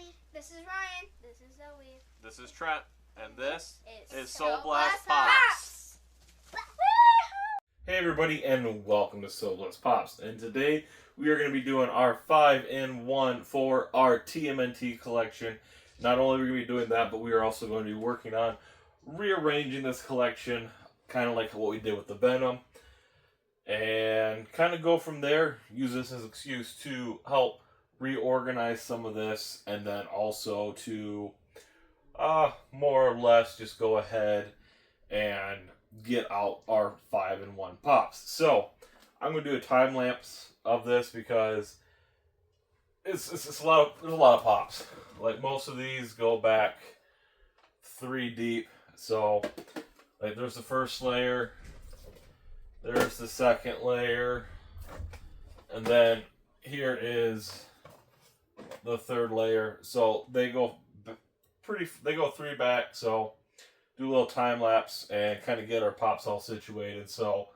Abby. This is Ryan. This is Zoe. This is Trent. And this is soblesspops. Hey everybody, and welcome to soblesspops. And today we are going to be doing our 5-in-1 for our TMNT collection. Not only are we going to be doing that, but we are also going to be working on rearranging this collection, kind of like what we did with the Venom. And kind of go from there, use this as an excuse to help reorganize some of this, and then also to more or less just go ahead and get out our 5-in-1 pops. So I'm going to do a time lapse of this because it's there's a lot of pops. Like most of these go back 3 deep. So like there's the first layer, there's the second layer, and then here is the third layer. So they go 3 back. So do a little time lapse and kind of get our pops all situated. So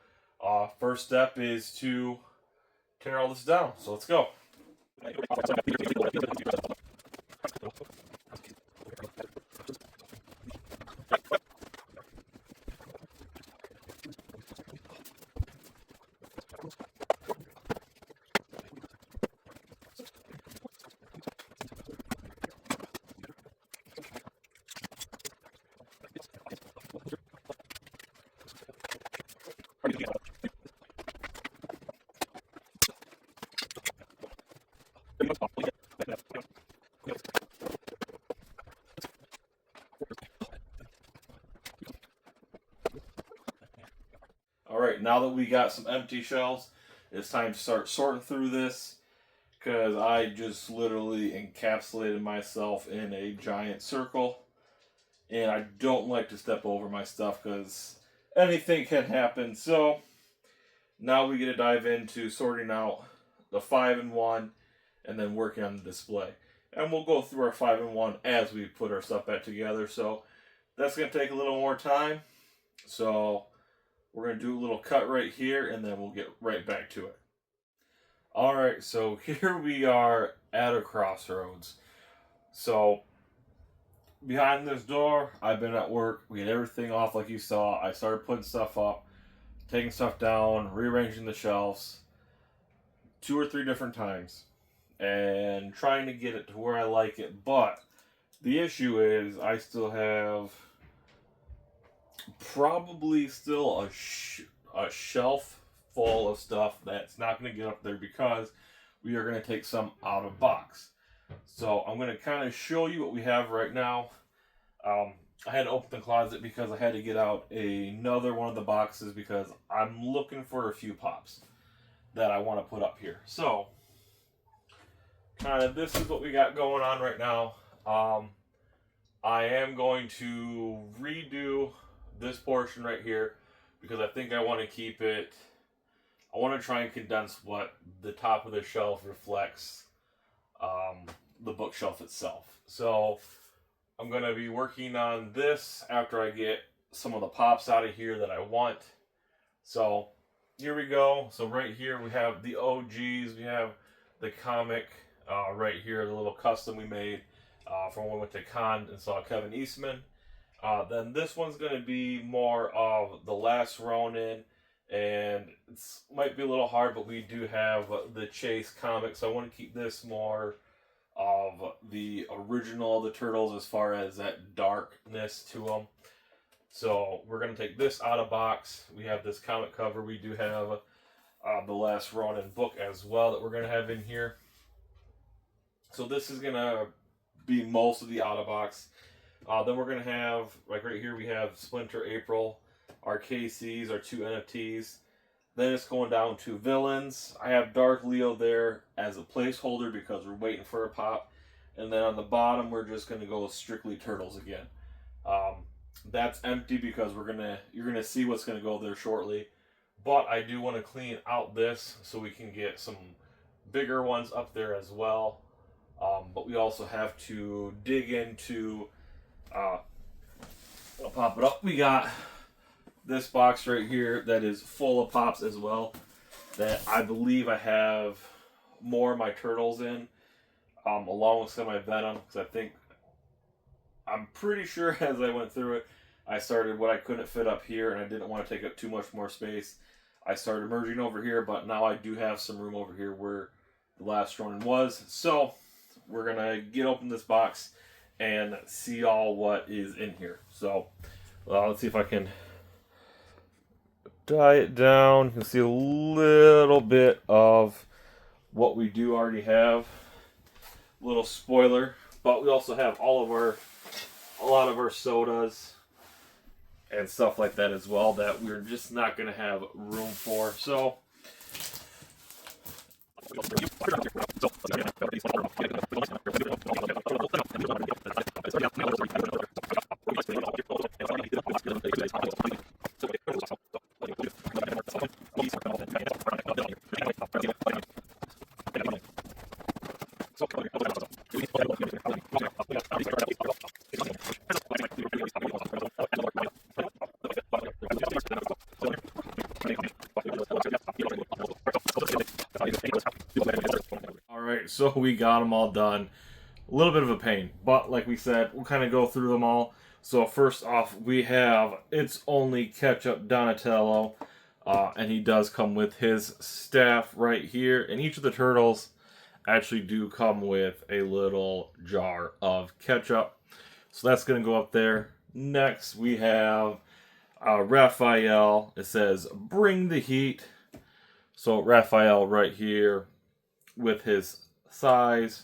first step is to tear all this down. So let's go. Alright, now that we got some empty shelves, it's time to start sorting through this, because I just literally encapsulated myself in a giant circle, and I don't like to step over my stuff because anything can happen. So now we get to dive into sorting out the 5-in-1 and then working on the display. And we'll go through our 5-in-1 as we put our stuff back together. So that's going to take a little more time. So we're going to do a little cut right here, and then we'll get right back to it. Alright, so here we are at a crossroads. So behind this door, I've been at work. We had everything off like you saw. I started putting stuff up, taking stuff down, rearranging the shelves 2 or 3 different times, and trying to get it to where I like it. But the issue is I still have probably still a shelf full of stuff that's not going to get up there because we are going to take some out of box. So I'm going to kind of show you what we have right now. I had to open the closet because I had to get out another one of the boxes because I'm looking for a few pops that I want to put up here. So kind of this is what we got going on right now. I am going to redo this portion right here because I think I want to keep it, I want to try and condense what the top of the shelf reflects the bookshelf itself. So I'm going to be working on this after I get some of the pops out of here that I want. So here we go. So right here we have the OGs, we have the comic right here, the little custom we made from when we went to con and saw Kevin Eastman. Then this one's going to be more of The Last Ronin, and it might be a little hard, but we do have the Chase comic, so I want to keep this more of the original of the Turtles as far as that darkness to them. So we're going to take this out of box. We have this comic cover. We do have The Last Ronin book as well that we're going to have in here. So this is going to be most of the out of box. Then we're going to have, like right here, we have Splinter April, our KCs, our 2 NFTs. Then it's going down to villains. I have Dark Leo there as a placeholder because we're waiting for a pop. And then on the bottom, we're just going to go strictly Turtles again. That's empty because you're gonna see what's going to go there shortly. But I do want to clean out this so we can get some bigger ones up there as well. But we also have to dig into... I'll pop it up. We got this box right here that is full of pops as well, that I believe I have more of my Turtles in. along with semi-venom, because I'm pretty sure as I went through it, I started what I couldn't fit up here, and I didn't want to take up too much more space. I started merging over here, but now I do have some room over here where the last one was. So we're gonna get open this box and see all what is in here. So let's see if I can tie it down. You can see a little bit of what we do already have. Little spoiler, but we also have a lot of our sodas and stuff like that as well that we're just not going to have room for. So alright, so we got them all done. A little bit of a pain, but like we said, we'll kind of go through them all. So first off, we have It's Only Ketchup Donatello, and he does come with his staff right here, and each of the turtles actually do come with a little jar of ketchup. So that's going to go up there. Next, we have Raphael. It says, "Bring the heat." So Raphael right here with his size.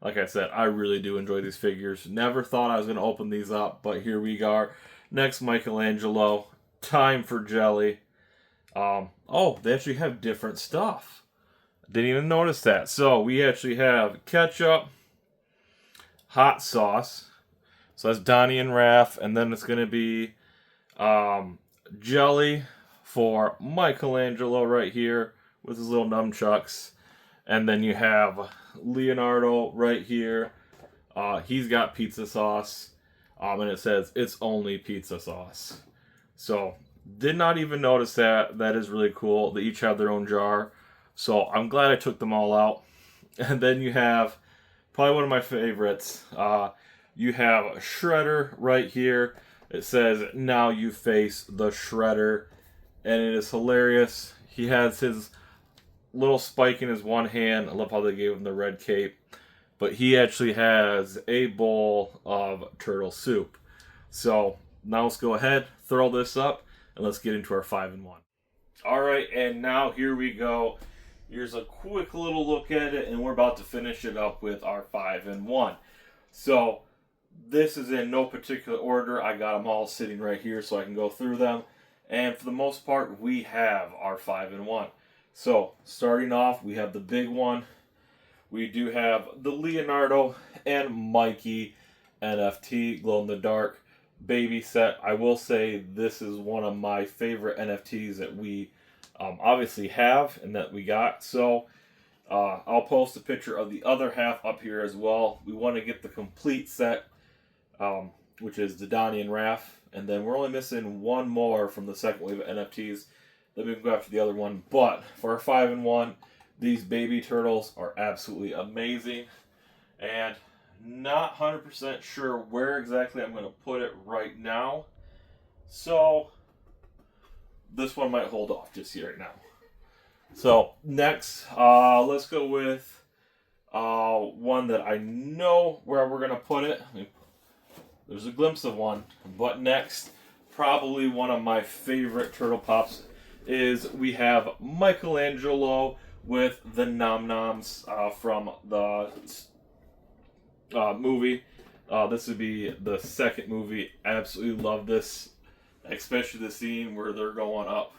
Like I said, I really do enjoy these figures. Never thought I was going to open these up, but here we are. Next, Michelangelo. Time for Jelly. Oh, they actually have different stuff. Didn't even notice that. So we actually have ketchup, hot sauce. So that's Donnie and Raph. And then it's going to be jelly for Michelangelo right here with his little nunchucks. And then you have Leonardo right here. He's got pizza sauce. And it says, "It's only pizza sauce." So did not even notice that. That is really cool. They each have their own jar. So I'm glad I took them all out. And then you have probably one of my favorites. You have Shredder right here. It says, "Now you face the Shredder." And it is hilarious. He has his little spike in his one hand. I love how they gave him the red cape. But he actually has a bowl of turtle soup. So now let's go ahead, throw this up, and let's get into our 5-in-1. Alright, and now here we go. Here's a quick little look at it, and we're about to finish it up with our 5-in-1. So this is in no particular order. I got them all sitting right here so I can go through them. And for the most part, we have our 5-in-1. So starting off, we have the big one. We do have the Leonardo and Mikey NFT glow-in-the-dark baby set. I will say this is one of my favorite NFTs that we obviously have and that we got. So I'll post a picture of the other half up here as well. We want to get the complete set, which is the Donnie and Raph. And then we're only missing one more from the second wave of NFTs. Then we can go after the other one. But for our 5-in-1, these baby turtles are absolutely amazing. And not 100% sure where exactly I'm going to put it right now. So this one might hold off just here right now. So next, let's go with one that I know where we're going to put it. There's a glimpse of one. But next, probably one of my favorite Turtle Pops is we have Michelangelo with the Nom Noms from the movie. This would be the second movie. Absolutely love this, especially the scene where they're going up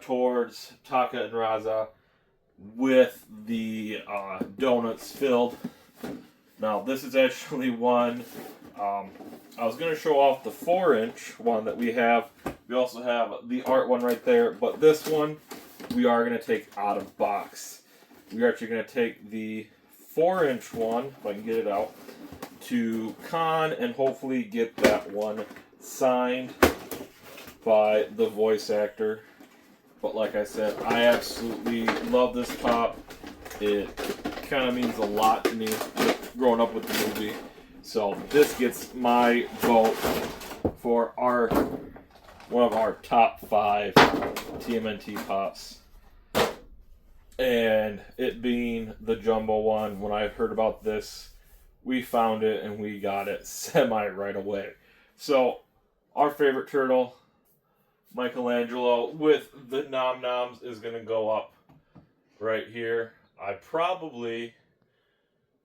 towards Taka and Raza with the donuts filled. Now this is actually one, I was going to show off the 4-inch one that we have. We also have the art one right there, but this one we are going to take out of box. We are actually going to take the 4-inch one, if I can get it out, to con and hopefully get that one signed by the voice actor. But like I said, I absolutely love this pop. It kind of means a lot to me growing up with the movie. So this gets my vote for one of our top 5 TMNT pops. And it being the jumbo one, when I heard about this, we found it and we got it semi right away. So our favorite turtle, Michelangelo, with the nom noms, is going to go up right here. I probably,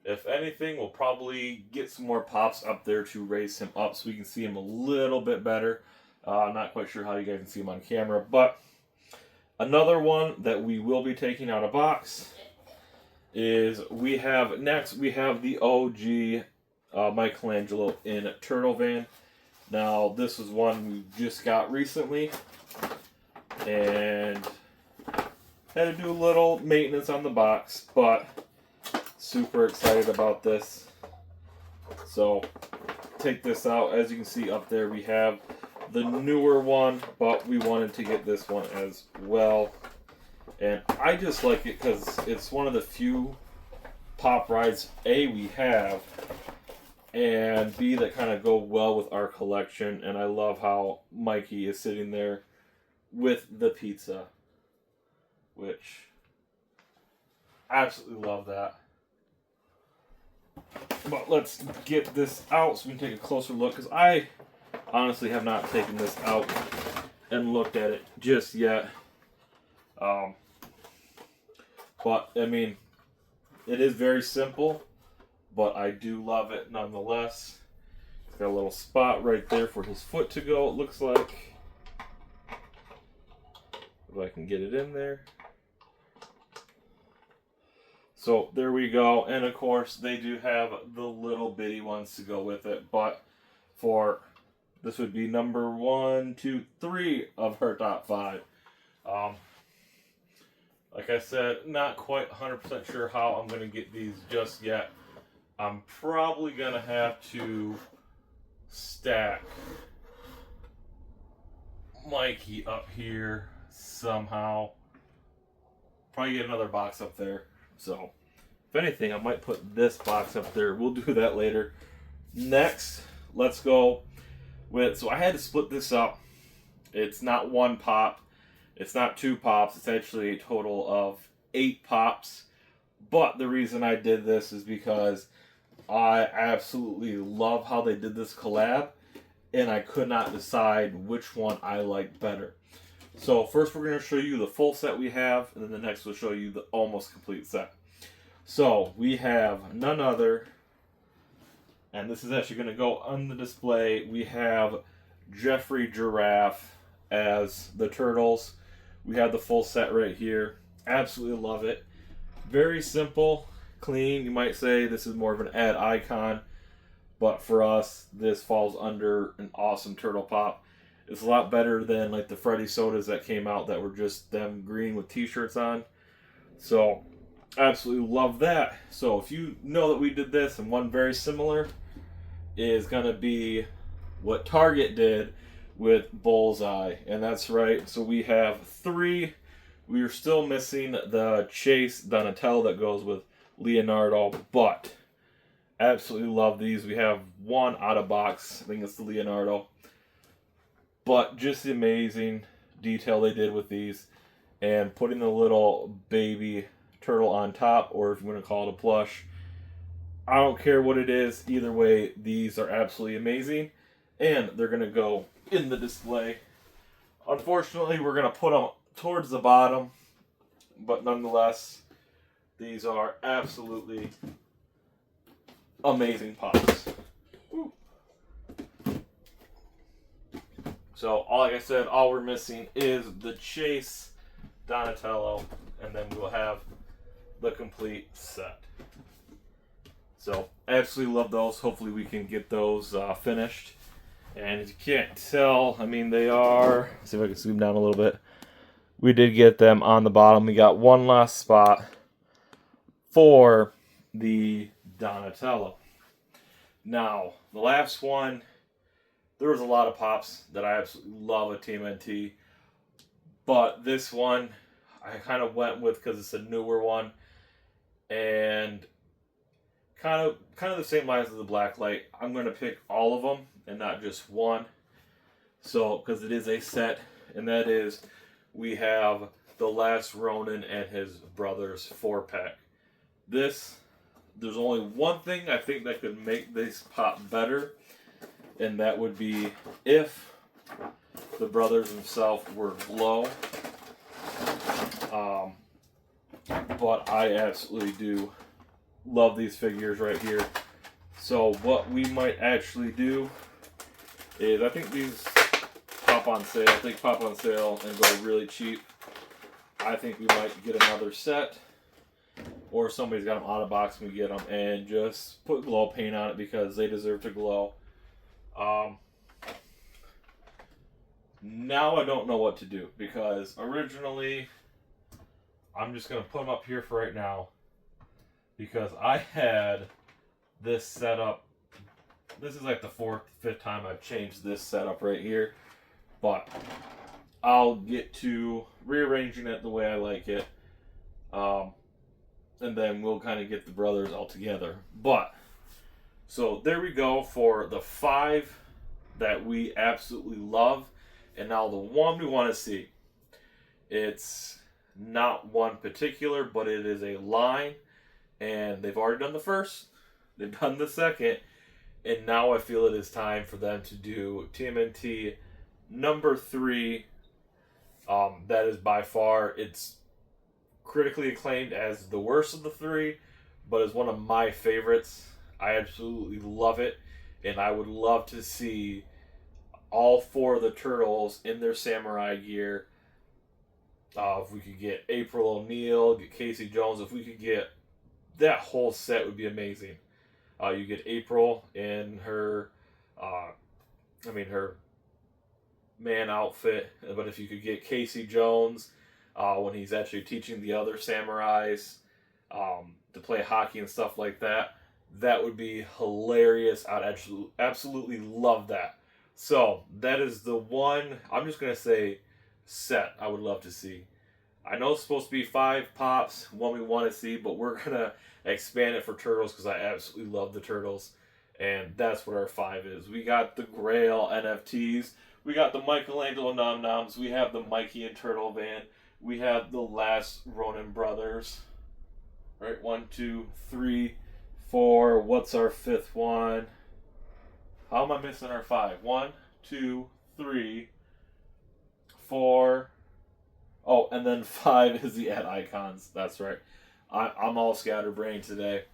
if anything, will probably get some more pops up there to raise him up so we can see him a little bit better. I'm not quite sure how you guys can see him on camera, but another one that we will be taking out of box is we have the OG Michelangelo in Turtle Van. Now this is one we just got recently and had to do a little maintenance on the box, but super excited about this. So take this out. As you can see up there, we have the newer one, but we wanted to get this one as well. And I just like it because it's one of the few pop rides A, we have, and B, that kind of go well with our collection. And I love how Mikey is sitting there with the pizza, which I absolutely love that. But let's get this out so we can take a closer look, because I honestly have not taken this out and looked at it just yet. But I mean, it is very simple, but I do love it nonetheless. It's got a little spot right there for his foot to go, it looks like. If I can get it in there. So there we go. And of course, they do have the little bitty ones to go with it. But this would be number 1, 2, 3 of her top 5. Like I said, not quite 100% sure how I'm going to get these just yet. I'm probably going to have to stack Mikey up here somehow. Probably get another box up there. So, if anything, I might put this box up there. We'll do that later. Next, let's go with... So I had to split this up. It's not 1 pop. It's not 2 pops. It's actually a total of 8 pops. But the reason I did this is because I absolutely love how they did this collab. And I could not decide which one I liked better. So first we're going to show you the full set we have. And then the next will show you the almost complete set. So we have none other. And this is actually going to go on the display. We have Jeffrey Giraffe as the turtles. We have the full set right here. Absolutely love it. Very simple, clean. You might say this is more of an ad icon, but for us, this falls under an awesome turtle pop. It's a lot better than like the Freddy sodas that came out that were just them green with t-shirts on. So, absolutely love that. So, if you know that we did this, and one very similar is going to be what Target did with Bullseye, and that's right. So we have 3. We are still missing the Chase Donatello that goes with Leonardo, but absolutely love these. We have 1 out of box. I think it's the Leonardo, but just the amazing detail they did with these, and putting the little baby turtle on top, or if you want to call it a plush. I don't care what it is. Either way, these are absolutely amazing, and they're going to go in the display. Unfortunately, we're going to put them towards the bottom, but nonetheless, these are absolutely amazing pops. Woo. So, like I said, all we're missing is the Chase Donatello, and then we will have the complete set. So, absolutely love those. Hopefully we can get those finished. And as you can't tell, I mean, they are... Let's see if I can zoom down a little bit. We did get them on the bottom. We got one last spot for the Donatello. Now, the last one, there was a lot of pops that I absolutely love at TMNT. But this one, I kind of went with because it's a newer one. and kind of the same lines as the blacklight. I'm going to pick all of them and not just one. So, because it is a set, and that is, we have The Last Ronin and his brothers 4-pack. There's only one thing I think that could make this pop better, and that would be if the brothers themselves were glow. But I absolutely do love these figures right here. So what we might actually do is, I think these pop on sale. I think pop on sale and go really cheap. I think we might get another set, or if somebody's got them out of box, we get them and just put glow paint on it because they deserve to glow. Now I don't know what to do, because originally I'm just going to put them up here for right now, because I had this setup. This is like the 4th, 5th time I've changed this setup right here, but I'll get to rearranging it the way I like it, and then we'll kind of get the brothers all together. But so there we go for the 5 that we absolutely love. And now the one we want to see. It's not one particular, but it is a line. And they've already done the first. They've done the second. And now I feel it is time for them to do TMNT number 3. That is by far, it's critically acclaimed as the worst of the 3, but is one of my favorites. I absolutely love it. And I would love to see all 4 of the turtles in their samurai gear. If we could get April O'Neil, get Casey Jones, if we could get that whole set, would be amazing. You get April in her, her man outfit, but if you could get Casey Jones when he's actually teaching the other samurais to play hockey and stuff like that, that would be hilarious. I'd absolutely love that. So that is the one, I'm just going to say, set I would love to see. I know it's supposed to be 5 pops, one we want to see, but we're going to expand it for turtles because I absolutely love the turtles. And that's what our 5 is. We got the Grail NFTs. We got the Michelangelo Nom Noms. We have the Mikey and Turtle Van. We have the Last Ronin Brothers. Right, 1, 2, 3, 4. What's our 5th one? How am I missing our 5? 1, 2, 3, 4. Oh, and then 5 is the ad icons. That's right. I'm all scatterbrained today.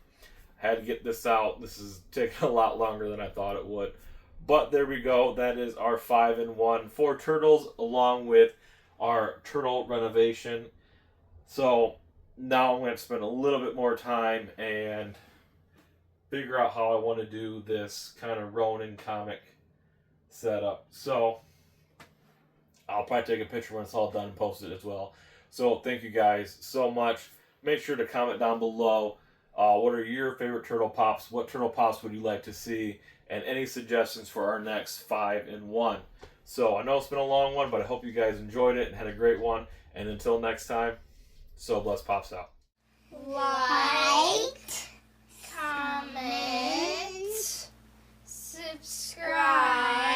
Had to get this out. This is taking a lot longer than I thought it would. But there we go. That is our 5-in-1 for turtles, along with our turtle renovation. So now I'm going to spend a little bit more time and figure out how I want to do this kind of Ronin comic setup. So I'll probably take a picture when it's all done and post it as well. So thank you guys so much. Make sure to comment down below. What are your favorite turtle pops? What turtle pops would you like to see? And any suggestions for our next 5-in-1. So I know it's been a long one, but I hope you guys enjoyed it and had a great one. And until next time, So Bless Pops out. Like, comment, subscribe.